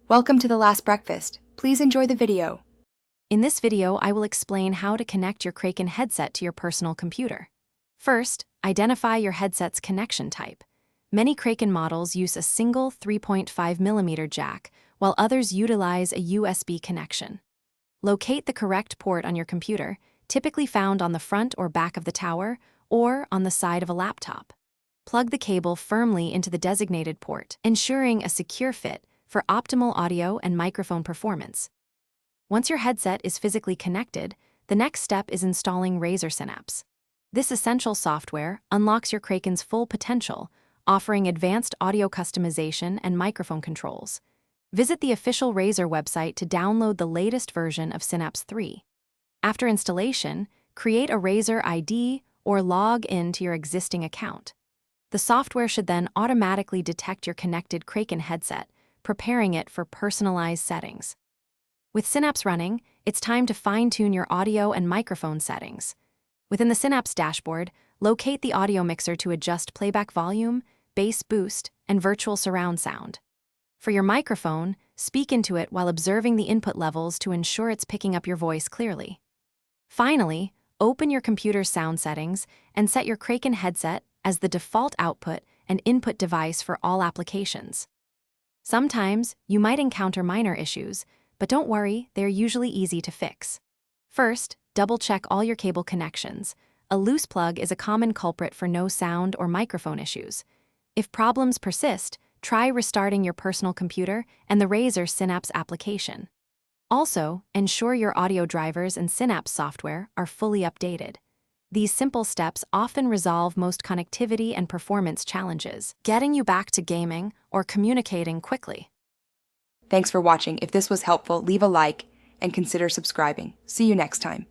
Welcome to The Last Breakfast. Please enjoy the video. In this video, I will explain how to connect your Kraken headset to your personal computer. First, identify your headset's connection type. Many Kraken models use a single 3.5mm jack, while others utilize a USB connection. Locate the correct port on your computer, typically found on the front or back of the tower, or on the side of a laptop. Plug the cable firmly into the designated port, ensuring a secure fit for optimal audio and microphone performance. Once your headset is physically connected, the next step is installing Razer Synapse. This essential software unlocks your Kraken's full potential, offering advanced audio customization and microphone controls. Visit the official Razer website to download the latest version of Synapse 3. After installation, create a Razer ID or log in to your existing account. The software should then automatically detect your connected Kraken headset, preparing it for personalized settings. With Synapse running, it's time to fine-tune your audio and microphone settings. Within the Synapse dashboard, locate the audio mixer to adjust playback volume, bass boost, and virtual surround sound. For your microphone, speak into it while observing the input levels to ensure it's picking up your voice clearly. Finally, open your computer's sound settings and set your Kraken headset as the default output and input device for all applications. Sometimes, you might encounter minor issues, but don't worry, they're usually easy to fix. First, double-check all your cable connections. A loose plug is a common culprit for no sound or microphone issues. If problems persist, try restarting your personal computer and the Razer Synapse application. Also, ensure your audio drivers and Synapse software are fully updated. These simple steps often resolve most connectivity and performance challenges, getting you back to gaming or communicating quickly. Thanks for watching. If this was helpful, leave a like and consider subscribing. See you next time.